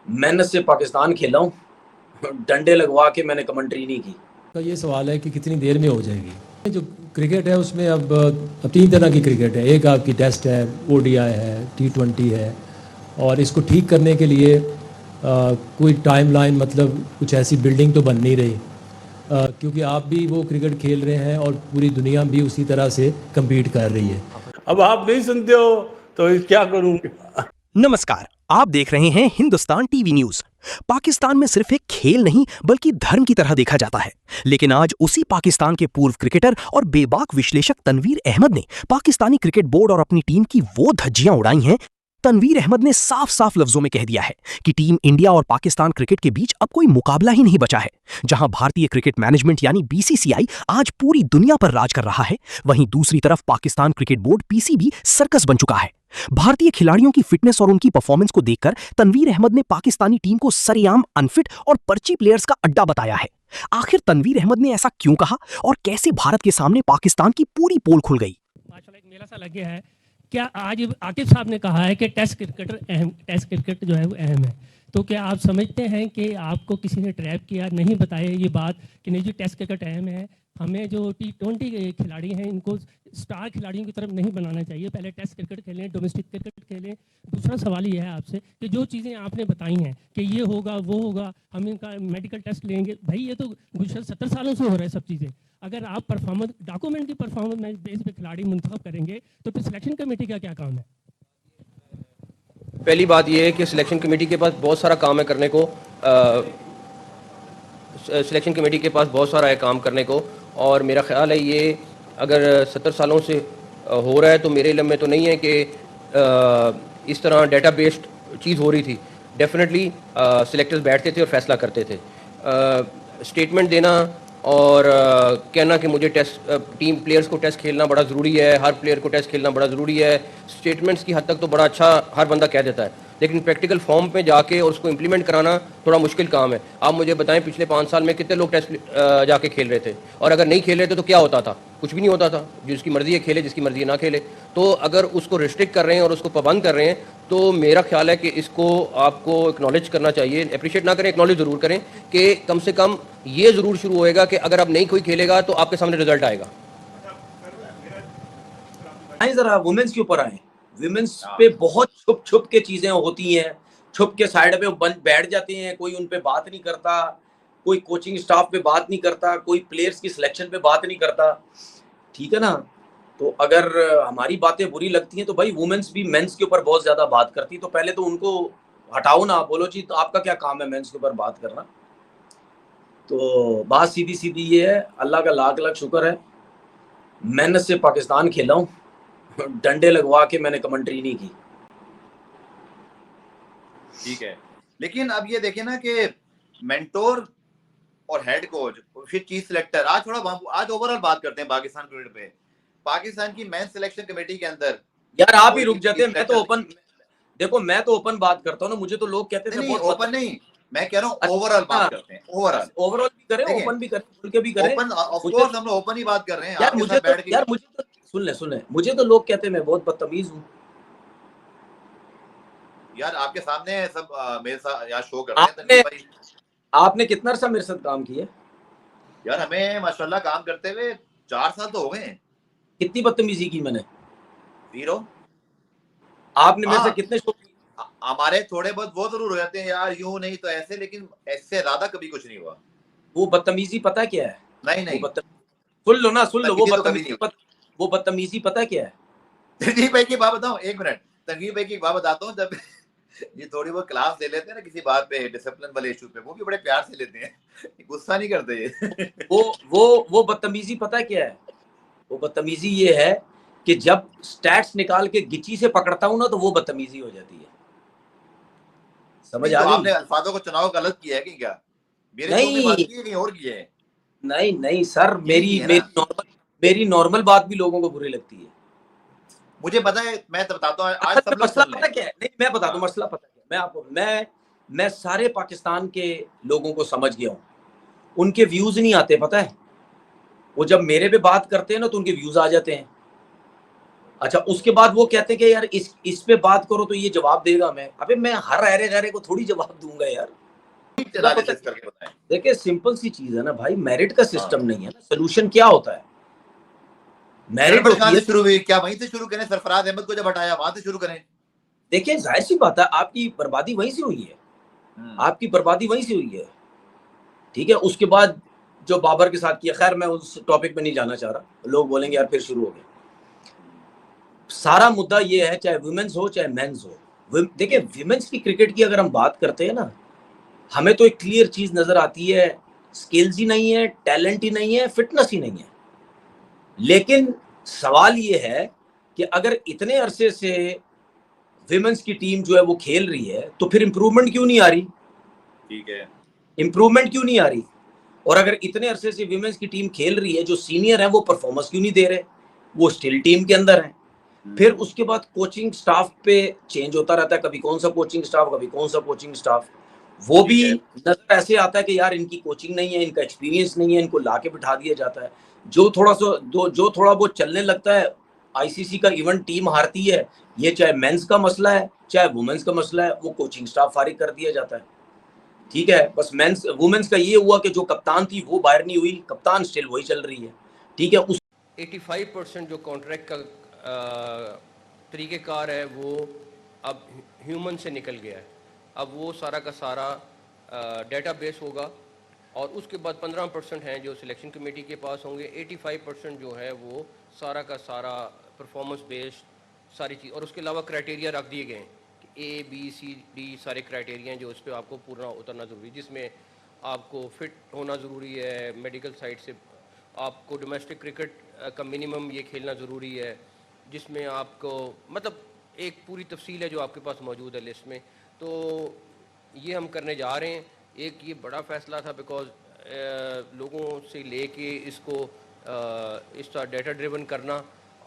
मेहनत से पाकिस्तान खेला हूँ। डंडे लगवा के मैंने कमेंट्री नहीं की। तो ये सवाल है कि कितनी देर में हो जाएगी। जो क्रिकेट है उसमें अब तीन तरह की क्रिकेट है। एक आपकी टेस्ट है, ओडीआई है, T20 है। और इसको ठीक करने के लिए कोई टाइमलाइन, मतलब कुछ ऐसी बिल्डिंग तो बन नहीं रही, क्योंकि आप भी वो क्रिकेट खेल रहे हैं और पूरी दुनिया भी उसी तरह से कम्पीट कर रही है। अब आप नहीं सुनते हो तो क्या करूं। नमस्कार, आप देख रहे हैं हिंदुस्तान टीवी न्यूज। पाकिस्तान में सिर्फ एक खेल नहीं बल्कि धर्म की तरह देखा जाता है। लेकिन आज उसी पाकिस्तान के पूर्व क्रिकेटर और बेबाक विश्लेषक तनवीर अहमद ने पाकिस्तानी क्रिकेट बोर्ड और अपनी टीम की वो धज्जियां उड़ाई हैं। तनवीर अहमद ने साफ साफ लफ्जों में कह दिया है कि टीम इंडिया और पाकिस्तान क्रिकेट के बीच अब कोई मुकाबला ही नहीं बचा है। जहां भारतीय क्रिकेट मैनेजमेंट यानी बीसीसीआई आज पूरी दुनिया पर राज कर रहा है, वहीं दूसरी तरफ Pakistan cricket board PCB circus बन चुका है। भारतीय खिलाड़ियों की फिटनेस और उनकी परफॉर्मेंस को देखकर तनवीर अहमद ने पाकिस्तानी टीम को सरेआम अनफिट और पर्ची प्लेयर्स का अड्डा बताया है। आखिर तनवीर अहमद ने ऐसा क्यों कहा और कैसे भारत के सामने पाकिस्तान की पूरी पोल खुल गई? माशाल्लाह एक मेला सा लग गया है। क्या आज आकिब साहब ने कहा है कि टेस्ट क्रिकेट जो है वो अहम है, तो क्या आप समझते हैं कि आपको किसी ने ट्रैप किया, नहीं बताया ये बात कि नहीं जी टेस्ट क्रिकेट अहम है, हमें जो T20 के खिलाड़ी हैं इनको स्टार खिलाड़ियों की तरफ नहीं बनाना चाहिए, पहले टेस्ट क्रिकेट खेलें, डोमेस्टिक क्रिकेट खेलें। दूसरा सवाल ये है आपसे कि जो चीज़ें आपने बताई हैं कि ये होगा वो होगा, हम इनका मेडिकल टेस्ट लेंगे, भाई ये तो गुज़श्ता 70 सालों से हो रहा है सब चीज़ें। अगर आप परफॉर्मेंस डॉक्यूमेंट की परफॉर्मेंस बेस पे खिलाड़ी मुंतखब करेंगे तो फिर सिलेक्शन कमेटी का क्या काम है? पहली बात यह है कि सिलेक्शन कमेटी के पास बहुत सारा काम है करने को। सिलेक्शन कमेटी के पास बहुत सारा है काम करने को, और मेरा ख्याल है ये अगर 70 सालों से हो रहा है तो मेरे इल्म में तो नहीं है कि इस तरह डाटा बेस्ड चीज़ हो रही थी। डेफिनेटली सिलेक्टर्स बैठते थे और फैसला करते थे। स्टेटमेंट देना और कहना कि मुझे टेस्ट टीम प्लेयर्स को टेस्ट खेलना बड़ा ज़रूरी है, हर प्लेयर को टेस्ट खेलना बड़ा ज़रूरी है, स्टेटमेंट्स की हद तक तो बड़ा अच्छा हर बंदा कह देता है, लेकिन प्रैक्टिकल फॉर्म पे जाके और उसको इम्प्लीमेंट कराना थोड़ा मुश्किल काम है। आप मुझे बताएं पिछले 5 साल में कितने लोग टेस्ट जाके खेल रहे थे, और अगर नहीं खेल रहे थे तो क्या होता था? कुछ भी नहीं होता था। जिसकी मर्जी है खेले, जिसकी मर्जी है ना खेले। तो अगर उसको रिस्ट्रिक्ट कर रहे हैं और उसको पाबंद कर रहे हैं तो मेरा ख्याल है कि इसको आपको एक्नॉलेज करना चाहिए। अप्रिशिएट ना करें, एक्नॉलेज ज़रूर करें कि कम से कम ये ज़रूर शुरू होएगा कि अगर अब नहीं कोई खेलेगा तो आपके सामने रिजल्ट आएगा। आए जरा वुमेन्स के ऊपर आए। वुमेन्स पे बहुत छुप छुप के चीजें होती हैं, छुप के साइड पे बंद बैठ जाते हैं, कोई उन पे बात नहीं करता, कोई कोचिंग स्टाफ पे बात नहीं करता, कोई प्लेयर्स की सिलेक्शन पे बात नहीं करता। ठीक है ना? तो अगर हमारी बातें बुरी लगती हैं तो भाई वुमेन्स भी मेंस के ऊपर बहुत ज्यादा बात करती, तो पहले तो उनको हटाओ ना, बोलो जी तो आपका क्या काम है मेंस के ऊपर बात करना। तो बात सीधी सीधी ये है, अल्लाह का लाख लाख शुक्र है, मेहनत से पाकिस्तान खेला हूँ। डंडे लगवा के मैंने कमेंट्री नहीं की। ठीक है, लेकिन अब ये देखें ना कि मेंटोर और हेड कोच फिर चीफ सिलेक्टर, आज ओवरऑल बात करते हैं पाकिस्तान क्रिकेट पे। पाकिस्तान की मेंस सिलेक्शन कमेटी के अंदर यार आप ही रुक जाते हैं। मैं तो ओपन, देखो मैं तो ओपन बात करता हूँ ना, मुझे तो लोग कहते थे नहीं, ओपन नहीं, मैं कह रहा हूँ ओवरऑल बात करते हैं। ओवरऑल भी करें, ओपन भी करें, खुल के भी करें। ओपन ऑफ कोर्स हम लोग ओपन ही बात कर रहे हैं। यार मुझे तो सुन ले, मुझे तो लोग कहते हैं मैं बहुत बदतमीज हूँ। यार आपके सामने सब मेरे साथ यार शो करते हैं। आपने कितना अर्सा मेरे साथ काम किया? यार हमें माशाल्लाह काम करते हुए 4 साल तो हो गए हैं। कितनी बदतमीजी की मैंने? 0। आपने मेरे से कितने शो? हमारे थोड़े बहुत वो जरूर हो जाते हैं यार, यूं नहीं तो ऐसे, लेकिन ऐसे ज्यादा कभी कुछ नहीं हुआ। वो बदतमीजी पता है क्या है? नहीं सुन लो ना, सुन लो। वो बदतमीजी पता है क्या है? तनवीर भाई की बात बताऊं, 1 मिनट। तनवीर भाई की बात बताता हूँ, जब ये थोड़ी बहुत क्लास ले लेते हैं ना किसी बात पे, डिसिप्लिन वाले इशू पे, वो भी बड़े प्यार से लेते हैं, गुस्सा नहीं करते ये। वो बदतमीजी पता है क्या है? वो बदतमीजी ये है कि जब स्टैट्स निकाल के गिची से पकड़ता हूं ना तो वो बदतमीजी हो जाती है। समझ आ गई? आपने अल्फाजों को चुनाव गलत किया है कि क्या? मेरे नहीं, बात की है कहीं और की है? नहीं सर, मेरी नॉर्मल बात भी लोगों को बुरी लगती है। मुझे पता है, मैं बताता हूँ आज सब लोग मसला पता क्या है? नहीं मैं बता दूं मसला पता क्या है। मैं आपको मैं सारे पाकिस्तान के लोगों को समझ गया हूँ। उनके व्यूज नहीं आते, पता है? वो जब मेरे पे बात करते हैं ना तो उनके व्यूज आ जाते हैं। अच्छा, उसके बाद वो कहते हैं कि यार इस पे बात करो तो ये जवाब देगा। मैं हर अरे गहरे को थोड़ी जवाब दूंगा यार। एनालिसिस करके बताएं। देखिए सिंपल सी चीज है ना भाई, मेरिट का सिस्टम नहीं है ना। सोल्यूशन क्या होता है? मेरिट कहां से शुरू हुई? क्या वहीं से शुरू करें? सरफराज अहमद को जब हटाया वहां से शुरू करें? देखिए जाहिर सी बात है, आपकी बर्बादी वहीं से हुई है। आपकी बर्बादी वहीं से हुई है, ठीक है। उसके बाद जो बाबर के साथ किया, खैर मैं उस टॉपिक पे नहीं जाना चाह रहा, लोग बोलेंगे यार फिर शुरू हो गया। सारा मुद्दा ये है, चाहे वुमेन्स हो चाहे मेंस हो। देखिए विमेंस की क्रिकेट की अगर हम बात करते हैं ना, हमें तो एक क्लियर चीज नजर आती है, स्किल्स ही नहीं है, टैलेंट ही नहीं है, फिटनेस ही नहीं है। लेकिन सवाल ये है कि अगर इतने अरसे से विमेंस की टीम जो है वो खेल रही है, तो फिर इंप्रूवमेंट क्यों नहीं आ रही? ठीक है, इंप्रूवमेंट क्यों नहीं आ रही? और अगर इतने अरसे से विमेंस की टीम खेल रही है, जो सीनियर है वो परफॉर्मेंस क्यों नहीं दे रहे? वो स्टिल टीम के अंदर है। फिर उसके बाद कोचिंग स्टाफ पे चेंज होता रहता है, कभी कौन सा कोचिंग स्टाफ, कभी कौन सा कोचिंग स्टाफ। वो भी नजर ऐसे आता है कि यार इनकी कोचिंग नहीं है, इनका एक्सपीरियंस नहीं है, इनको लाके बिठा दिया जाता है। जो थोड़ा बहुत चलने लगता है, आईसीसी का इवेंट टीम हारती है, ये चाहे मेंस का मसला है चाहे वुमेन्स का मसला है, वो कोचिंग स्टाफ फारिग कर दिया जाता है। ठीक है, बस मेंस वुमेन्स का ये हुआ कि जो कप्तान थी वो बाहर नहीं हुई, कप्तान स्टिल वही चल रही है। ठीक है, उस 85% जो कॉन्ट्रैक्ट का तरीक़ेकार है वो अब ह्यूमन से निकल गया है। अब वो सारा का सारा डेटाबेस होगा और उसके बाद 15% हैं जो सिलेक्शन कमेटी के पास होंगे। 85% जो है वो सारा का सारा परफॉर्मेंस बेस्ड सारी चीज़, और उसके अलावा क्राइटेरिया रख दिए गए हैं कि ABCD सारे क्राइटेरिया हैं जो उस पर आपको पूरा उतरना ज़रूरी है, जिसमें आपको फिट होना ज़रूरी है, मेडिकल साइड से आपको डोमेस्टिक क्रिकेट का मिनिमम ये खेलना ज़रूरी है, जिसमें आपको मतलब एक पूरी तफसील है जो आपके पास मौजूद है लिस्ट में। तो ये हम करने जा रहे हैं। एक ये बड़ा फ़ैसला था बिकॉज लोगों से लेके इसको इस तरह डेटा ड्रिवन करना,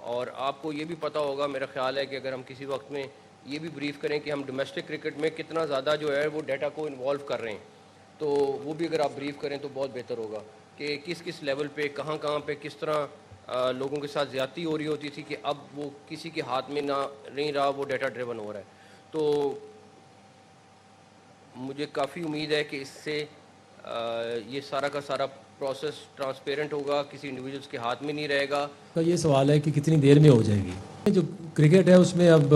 और आपको ये भी पता होगा मेरा ख्याल है कि अगर हम किसी वक्त में ये भी ब्रीफ करें कि हम डोमेस्टिक क्रिकेट में कितना ज़्यादा जो है वो डेटा को इन्वॉल्व कर रहे हैं, तो वो भी अगर आप ब्रीफ करें तो बहुत बेहतर होगा कि किस किस लेवल पे कहाँ पे किस तरह लोगों के साथ ज़्यादती हो रही होती थी कि अब वो किसी के हाथ में ना नहीं रहा, वो डेटा ड्रिवन हो रहा है। तो मुझे काफ़ी उम्मीद है कि इससे ये सारा का सारा प्रोसेस ट्रांसपेरेंट होगा, किसी इंडिविजुअल्स के हाथ में नहीं रहेगा। तो ये सवाल है कि कितनी देर में हो जाएगी। जो क्रिकेट है उसमें अब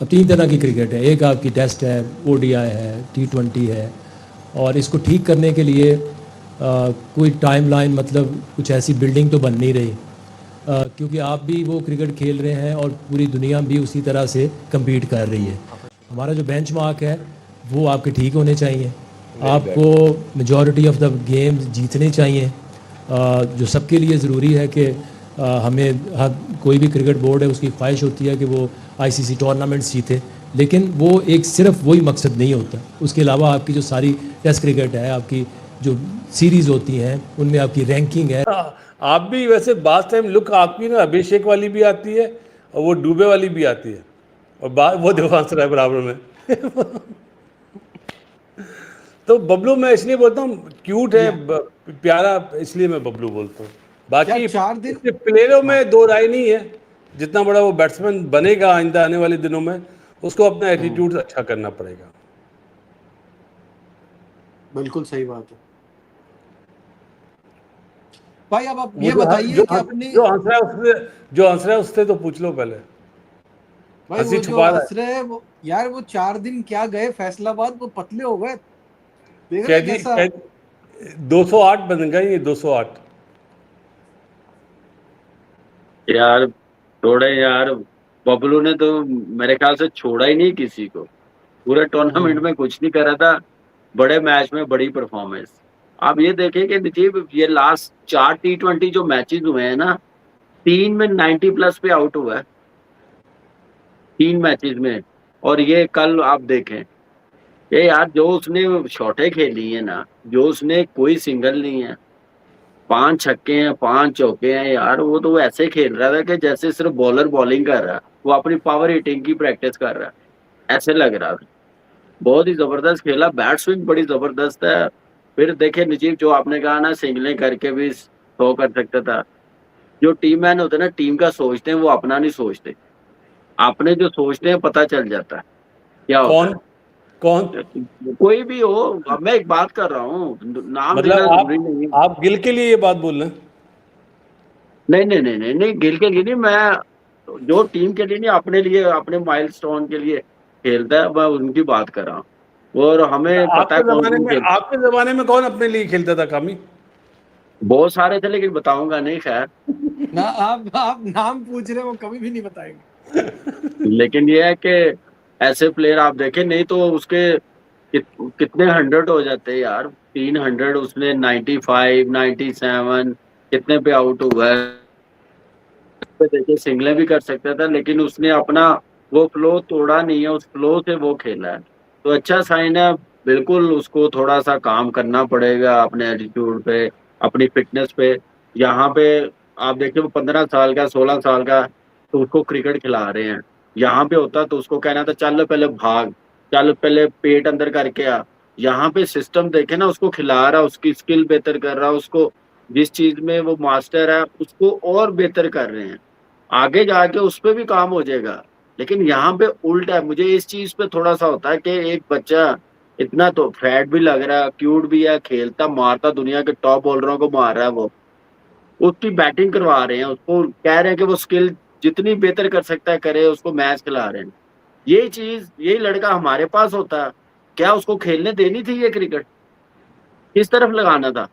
3 तरह की क्रिकेट है। एक आपकी टेस्ट है, ODI है, T20 है, और इसको ठीक करने के लिए कोई टाइमलाइन मतलब कुछ ऐसी बिल्डिंग तो बन नहीं रही, क्योंकि आप भी वो क्रिकेट खेल रहे हैं और पूरी दुनिया भी उसी तरह से कम्पीट कर रही है। हमारा जो बेंचमार्क है वो आपके ठीक होने चाहिए, आपको मेजॉरिटी ऑफ द गेम्स जीतने चाहिए, जो सबके लिए ज़रूरी है कि कोई भी क्रिकेट बोर्ड है उसकी ख्वाहिश होती है कि वो ICC टूर्नामेंट्स जीते, लेकिन वो एक सिर्फ वही मकसद नहीं होता। उसके अलावा आपकी जो सारी टेस्ट क्रिकेट है, आपकी जो सीरीज़ होती हैं उनमें आपकी रैंकिंग है। आप भी वैसे बात टाइम लुक आपकी ना अभिषेक वाली भी आती है और वो डूबे वाली भी आती है, और बात वो देवांश राय बराबर में तो बबलू मैं इसलिए बोलता हूँ क्यूट है, प्यारा, इसलिए मैं बबलू बोलता हूँ। बाकी 4 दिन प्लेयरों में दो राय नहीं है। जितना बड़ा वो बैट्समैन बनेगा आइंदा आने वाले दिनों में, उसको अपना एटीट्यूड अच्छा करना पड़ेगा। बिल्कुल सही बात है भाई। अब आप ये बताइए कि अपनी जो हंस रहा है उससे तो पूछ लो पहले। भाई वो जो हंस रहे हैं वो यार, वो 4 दिन क्या गए फैसलाबाद, वो पतले हो गए। देख रहे कैसा 208 बन गए ये 208 यार। छोड़े यार, बबलू ने तो मेरे ख्याल से छोड़ा ही नहीं किसी को। पूरे टूर्नामेंट में कुछ नहीं करा था, बड़े मैच में बड़ी परफॉर्मेंस। आप ये देखें कि नजीब ये लास्ट 4 T20 जो मैचेस हुए हैं ना, 3 में 90+ पे आउट हुआ है 3 मैचेस में। और ये कल आप देखें ये यार, जो उसने शॉटें खेली है ना, जो उसने कोई सिंगल नहीं है, 5 छक्के हैं 5 चौके हैं यार, वो तो ऐसे खेल रहा था कि जैसे सिर्फ बॉलर बॉलिंग कर रहा है, वो अपनी पावर हिटिंग की प्रैक्टिस कर रहा है, ऐसे लग रहा था। बहुत ही जबरदस्त खेला, बैट स्विंग बड़ी जबरदस्त है। फिर देखे नजीब, जो आपने कहा ना सिंगलें करके भी 100 कर सकता था। जो टीम मैन होते हैं ना, टीम का सोचते हैं, वो अपना नहीं सोचते। आपने जो सोचते हैं पता चल जाता है क्या होता है। कौन कोई भी हो, अब मैं एक बात कर रहा हूँ, नाम मतलब लेना जरूरी नहीं है। आप गिल के लिए ये बात बोल रहे हैं? नहीं, गिल के लिए नहीं, मैं जो टीम के लिए नहीं, अपने लिए, अपने माइलस्टोन के लिए खेलता है, मैं उनकी बात कर रहा हूँ। और हमें पता है आपके जमाने में कौन अपने लिए खेलता था कामी? बहुत सारे थे, लेकिन बताऊंगा नहीं खैर। ना आप नाम पूछ रहे हो, वो कभी भी नहीं बताएंगे। लेकिन ये है कि ऐसे प्लेयर आप देखें, नहीं तो उसके कितने 100 हो जाते हैं यार, 300 उसने 95, 97 कितने पे आउट हुआ है। देखिए सिंगलें भी कर सकता था, लेकिन उसने अपना वो फ्लो तोड़ा नहीं है, उस फ्लो से वो खेला है, तो अच्छा साइन है। बिल्कुल उसको थोड़ा सा काम करना पड़ेगा अपने एटीट्यूड पे, अपनी फिटनेस पे। यहाँ पे आप देखिए वो 15 साल का, 16 साल का, तो उसको क्रिकेट खिला रहे हैं। यहाँ पे होता तो उसको कहना था चल पहले भाग, चल पहले पेट अंदर करके आ। यहाँ पे सिस्टम देखे ना, उसको खिला रहा, उसकी स्किल बेहतर कर रहा, उसको जिस चीज में वो मास्टर है उसको और बेहतर कर रहे हैं। आगे जाके उस पे भी काम हो जाएगा। लेकिन यहाँ पे उल्टा है, मुझे इस चीज पे थोड़ा सा होता है कि एक बच्चा इतना तो फैट भी लग रहा है, क्यूट भी है, खेलता मारता, दुनिया के टॉप बॉलरों को मार रहा है, वो उसकी बैटिंग करवा रहे हैं, उसको कह रहे हैं कि वो स्किल जितनी बेहतर कर सकता है करे, उसको मैच खिला रहे हैं। यही चीज, यही लड़का हमारे पास होता, क्या उसको खेलने देनी थी ये क्रिकेट? किस तरफ लगाना था?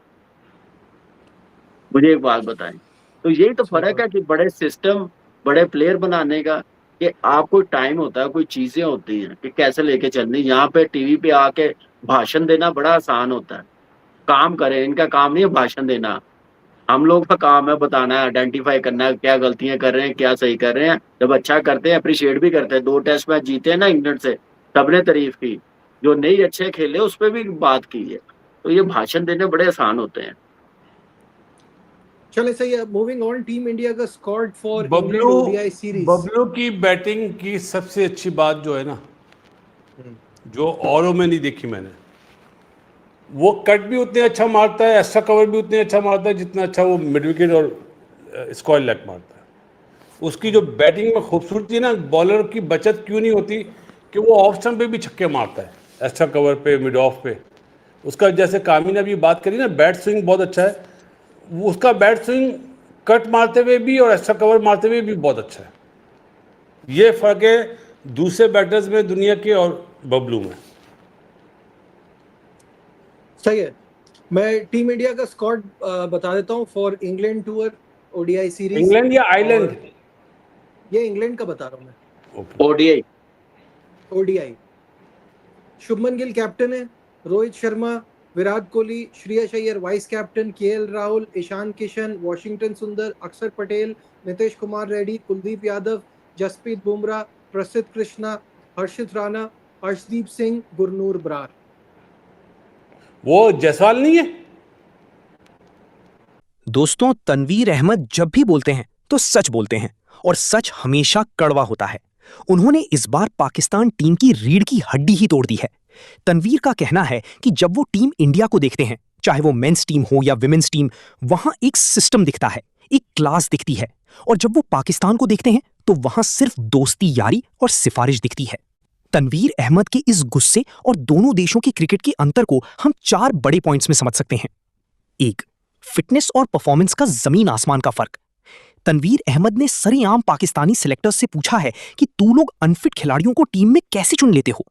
मुझे एक बात बताएं। तो यही तो फर्क है कि बड़े सिस्टम, बड़े प्लेयर बनाने का, कि आपको टाइम होता है, कोई चीजें होती हैं कि कैसे लेके चलनी। यहाँ पे टीवी पे आके भाषण देना बड़ा आसान होता है, काम करें, इनका काम नहीं है भाषण देना। हम लोग का काम है बताना है, आइडेंटिफाई करना है क्या गलतियां कर रहे हैं, क्या सही कर रहे हैं। जब अच्छा करते हैं अप्रिशिएट भी करते हैं। 2 टेस्ट मैच जीते हैं ना इंग्लैंड से, सबने तारीफ की। जो नहीं अच्छे खेले उस पर भी बात की है। तो ये भाषण देने बड़े आसान होते हैं। चले सही है, मूविंग ऑन। टीम इंडिया का squad for Bablu ODI series. Bablu की बैटिंग की सबसे अच्छी बात जो है ना, जो औरों में नहीं देखी मैंने, वो कट भी उतने अच्छा मारता है, एक्स्ट्रा कवर भी उतने अच्छा मारता है जितना अच्छा वो मिड विकेट और स्क्वायर लेग मारता है। उसकी जो बैटिंग में खूबसूरती है ना, बॉलर की बचत क्यों नहीं होती कि वो ऑफ स्टंप पे भी छक्के मारता है, एक्स्ट्रा कवर पे, मिड ऑफ पे। उसका जैसे कामी ने अभी बात करी ना, बैट स्विंग बहुत अच्छा है। वो उसका बैट स्विंग कट मारते हुए भी और एक्स्ट्रा कवर मारते हुए भी बहुत अच्छा है। ये फर्क है दूसरे बैटर्स में दुनिया के और बबलू में। सही है। मैं टीम इंडिया का स्क्वाड बता देता हूँ for England tour ODI series. England या आइलैंड? ये इंग्लैंड का बता रहा हूँ मैं। ओडीआई। शुभमन गिल कैप्टन है, Rohit Sharma, Virat Kohli, Shreyas Iyer vice captain, KL Rahul, Ishan Kishan, Washington Sundar, Axar Patel, Nitish Kumar Reddy, Kuldeep Yadav, Jasprit Bumrah, प्रसिद्ध कृष्णा, हर्षित राणा, हर्षदीप सिंह, गुरनूर बरार। वो जायसवाल नहीं है? दोस्तों, तनवीर अहमद जब भी बोलते हैं तो सच बोलते हैं, और सच हमेशा कड़वा होता है। उन्होंने इस बार पाकिस्तान टीम की रीढ़ की हड्डी ही तोड़ दी है। तनवीर का कहना है कि जब वो टीम इंडिया को देखते हैं, चाहे वो मेंस टीम हो या विमेंस टीम, वहां एक सिस्टम दिखता है, एक क्लास दिखती है। और जब वो पाकिस्तान को देखते हैं तो वहां सिर्फ दोस्ती, यारी और सिफारिश दिखती है। तनवीर अहमद के इस गुस्से और दोनों देशों के क्रिकेट के अंतर को हम 4 बड़े पॉइंट्स में समझ सकते हैं। 1. फिटनेस और परफॉर्मेंस का जमीन आसमान का फर्क। तनवीर अहमद ने सरेआम पाकिस्तानी सिलेक्टर्स से पूछा है कि तू लोग अनफिट खिलाड़ियों को टीम में कैसे चुन लेते हो।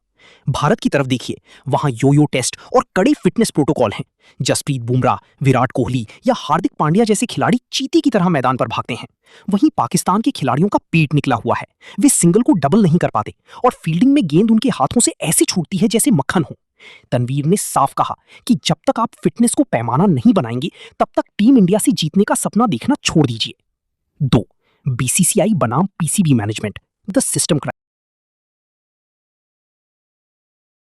भारत की तरफ देखिए, वहां यो-यो टेस्ट और कड़े फिटनेस प्रोटोकॉल हैं। जसप्रीत बुमराह, विराट कोहली या हार्दिक पांड्या जैसे खिलाड़ी चीते की तरह मैदान पर भागते हैं। वहीं पाकिस्तान के खिलाड़ियों का पेट निकला हुआ है, वे सिंगल को डबल नहीं कर पाते और फील्डिंग में गेंद उनके हाथों से ऐसे छूटती है जैसे मक्खन हो। तनवीर ने साफ कहा कि जब तक आप फिटनेस को पैमाना नहीं बनाएंगे, तब तक टीम इंडिया से जीतने का सपना देखना छोड़ दीजिए। 2. बीसीसीआई बनाम पीसीबी मैनेजमेंट, द सिस्टम